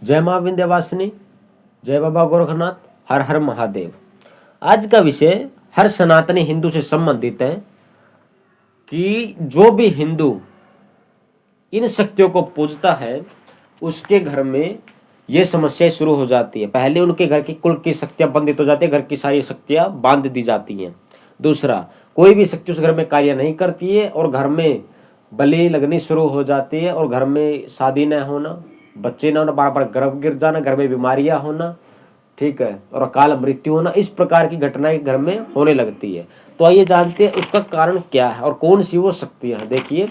जय माँ विंध्यवासिनी, जय बाबा गोरखनाथ, हर हर महादेव। आज का विषय हर सनातनी हिंदू से संबंधित है कि जो भी हिंदू इन शक्तियों को पूजता है उसके घर में ये समस्या शुरू हो जाती है। पहले उनके घर की कुल की शक्तियां बंधित हो जाती है, घर की सारी शक्तियां बांध दी जाती हैं। दूसरा, कोई भी शक्ति उस घर में कार्य नहीं करती है और घर में बलि लगनी शुरू हो जाती है और घर में शादी न होना, बच्चे न होना, बार बार गर्भ गिर जाना, घर में बीमारियां होना, ठीक है, और अकाल मृत्यु होना, इस प्रकार की घटनाएं घर में होने लगती है। तो आइए जानते हैं उसका कारण क्या है और कौन सी वो शक्तियां हैं। देखिए,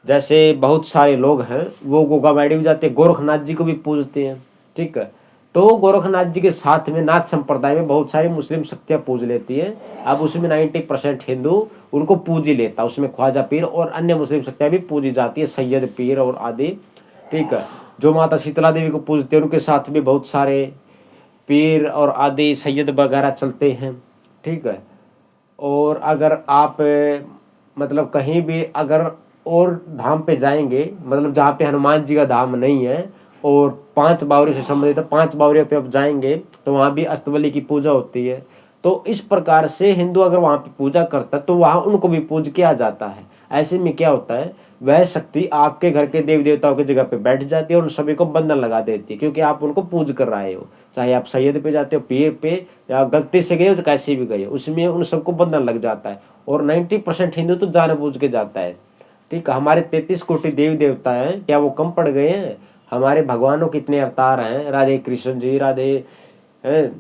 जैसे बहुत सारे लोग हैं वो गोगा बैठी भी जाते हैं, गोरखनाथ जी को भी पूजते हैं, ठीक है। तो गोरखनाथ जी के साथ में नाथ संप्रदाय में बहुत सारी मुस्लिम शक्तियां पूज लेती है। अब उसमें 90% हिंदू उनको पूज ही लेता, उसमें ख्वाजा पीर और अन्य मुस्लिम शक्तियां भी पूजी जाती है, सैयद पीर और आदि, ठीक है। जो माता शीतला देवी को पूजते हैं उनके साथ भी बहुत सारे पीर और आदि सैयद वगैरह चलते हैं, ठीक है। और अगर आप मतलब कहीं भी अगर और धाम पे जाएंगे, मतलब जहाँ पे हनुमान जी का धाम नहीं है और 5 बावरियों से संबंधित है, 5 बावरियों पे आप जाएंगे तो वहाँ भी अष्टबली की पूजा होती है। तो इस प्रकार से हिंदू अगर वहाँ पे पूजा करता है तो वहाँ उनको भी पूज किया जाता है। ऐसे में क्या होता है, वह शक्ति आपके घर के देवी देवताओं की जगह पे बैठ जाती है और उन सभी को बंधन लगा देती है, क्योंकि आप उनको पूज कर रहे हो। चाहे आप सैयद पे जाते हो, पीर पे, या गलती से गए हो तो कैसे भी गए हो, उसमें उन सबको बंधन लग जाता है। और 90% हिंदू तो जानबूझ के जाता है, ठीक है। हमारे 33 कोटि देवी देवता हैं, क्या वो कम पड़ गए हैं? हमारे भगवानों के इतने अवतार हैं, राधे कृष्ण जी, राधे हैं,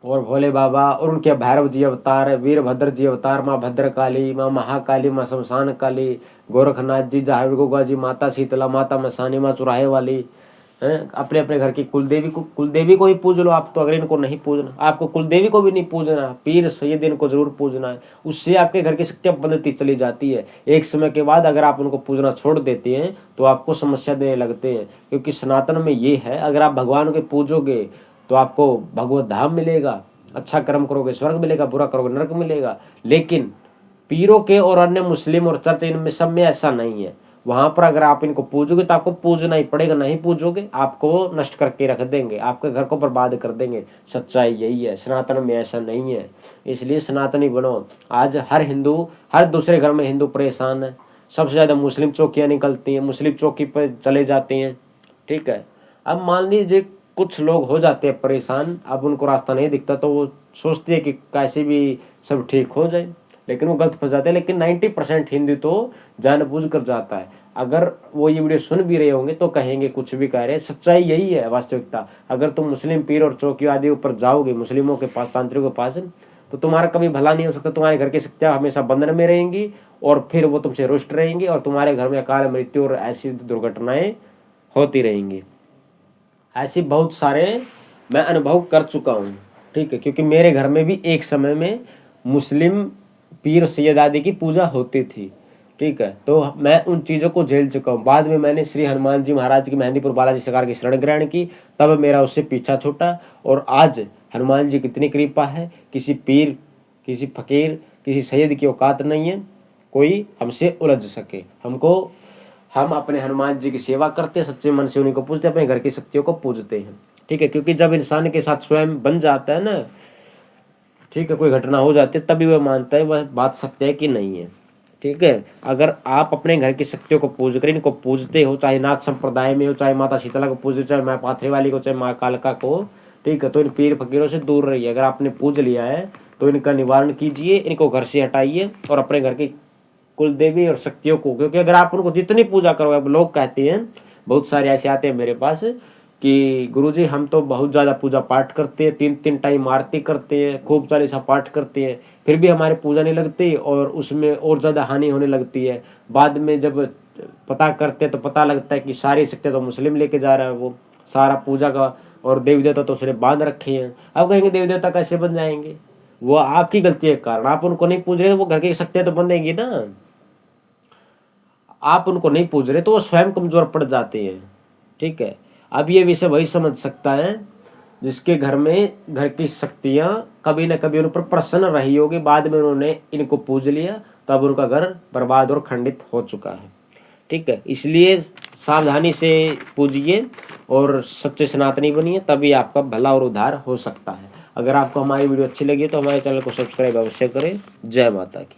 और भोले बाबा, और उनके भैरव जी अवतार, वीरभद्र जी अवतार, माँ भद्रकाली, माँ महाकाली, माँ शमशान काली, गोरखनाथ जी, जाहिर गोगा जी, माता शीतला, माता मसानी, माँ चुराहे वाली हैं। अपने अपने घर की कुलदेवी को ही पूज लो आप। तो अगर इनको नहीं पूजना, आपको कुलदेवी को भी नहीं पूजना, पीर सैयद इनको जरूर पूजना है। उससे आपके घर की शक्तियाँ बदलती चली जाती है। एक समय के बाद अगर आप उनको पूजना छोड़ देते हैं तो आपको समस्या देने लगते हैं, क्योंकि सनातन में ये है, अगर आप भगवान के पूजोगे तो आपको भगवत धाम मिलेगा, अच्छा कर्म करोगे स्वर्ग मिलेगा, बुरा करोगे नरक मिलेगा। लेकिन पीरों के और अन्य मुस्लिम और चर्च, इनमें सब में ऐसा नहीं है। वहां पर अगर आप इनको पूजोगे तो आपको पूजना ही पड़ेगा, नहीं पूजोगे आपको नष्ट करके रख देंगे, आपके घर को बर्बाद कर देंगे। सच्चाई यही है, सनातन में ऐसा नहीं है। इसलिए सनातनी बनो। आज हर हिंदू, हर दूसरे घर में हिंदू परेशान है। सबसे ज़्यादा मुस्लिम चौकियाँ निकलती हैं, मुस्लिम चौकी पर चले जाते हैं, ठीक है। अब मान लीजिए कुछ लोग हो जाते हैं परेशान, अब उनको रास्ता नहीं दिखता तो वो सोचते हैं कि कैसे भी सब ठीक हो जाए, लेकिन वो गलत फंस जाते हैं। लेकिन 90% हिंदू तो जानबूझ कर जाता है। अगर वो ये वीडियो सुन भी रहे होंगे तो कहेंगे कुछ भी कह रहे हैं, सच्चाई यही है वास्तविकता। अगर तुम मुस्लिम पीर और चौकी आदि ऊपर जाओगे, मुस्लिमों के पास, तांत्रिकों के पास, तो तुम्हारा कभी भला नहीं हो सकता। तुम्हारे घर की शक्तियाँ हमेशा बंधन में रहेंगी और फिर वो तुमसे रुष्ट रहेंगी और तुम्हारे घर में अकाल मृत्यु और ऐसी दुर्घटनाएं होती रहेंगी। ऐसे बहुत सारे मैं अनुभव कर चुका हूँ, ठीक है, क्योंकि मेरे घर में भी एक समय में मुस्लिम पीर सैयद आदि की पूजा होती थी, ठीक है। तो मैं उन चीज़ों को झेल चुका हूँ। बाद में मैंने श्री हनुमान जी महाराज की, मेहंदीपुर बालाजी सरकार की शरण ग्रहण की, तब मेरा उससे पीछा छूटा। और आज हनुमान जी कितनी कृपा है, किसी पीर, किसी फकीर, किसी सैयद की औकात नहीं है कोई हमसे उलझ सके। हम अपने हनुमान जी की सेवा करते हैं, सच्चे मन से उन्हीं को पूजते हैं, अपने घर की शक्तियों को पूजते हैं, ठीक है। क्योंकि जब इंसान के साथ स्वयं बन जाता है ना, ठीक है, कोई घटना हो जाती है तभी वह मानता है वह बात सत्य है कि नहीं है, ठीक है। अगर आप अपने घर की शक्तियों को पूज कर इनको पूजते हो, चाहे नाथ संप्रदाय में हो, चाहे माता शीतला को पूजते, चाहे माँ पाथरे वाली को, चाहे माँ कालका को, ठीक है, तो इन पीर फकीरों से दूर रहिए। अगर आपने पूज लिया है तो इनका निवारण कीजिए, इनको घर से हटाइए और अपने घर की कुल देवी और शक्तियों को, क्योंकि अगर आप उनको जितनी पूजा करोगे, अब लोग कहते हैं, बहुत सारे ऐसे आते हैं मेरे पास कि गुरुजी हम तो बहुत ज़्यादा पूजा पाठ करते हैं, 3 टाइम आरती करते हैं, खूब चालीसा पाठ करते हैं, फिर भी हमारी पूजा नहीं लगती और उसमें और ज़्यादा हानि होने लगती है। बाद में जब पता करते तो पता लगता है कि सारी शक्तियाँ तो मुस्लिम लेके जा रहा है, वो सारा पूजा का, और देवी देवता तो उसने बांध रखे हैं। अब कहेंगे देवी देवता कैसे बन जाएंगे? वो आपकी गलती के कारण, आप उनको नहीं पूज रहे, वो घर की शक्तियाँ तो बनेंगी ना। आप उनको नहीं पूज रहे तो वो स्वयं कमजोर पड़ जाते हैं, ठीक है। अब ये विषय वही समझ सकता है जिसके घर में घर की शक्तियाँ कभी न कभी उन पर प्रसन्न रही होगी, बाद में उन्होंने इनको पूज लिया, तब उनका घर बर्बाद और खंडित हो चुका है, ठीक है, इसलिए सावधानी से पूजिए और सच्चे सनातनी बनिए, तभी आपका भला और उद्धार हो सकता है। अगर आपको हमारी वीडियो अच्छी लगी तो हमारे चैनल को सब्सक्राइब अवश्य करें। जय माता की।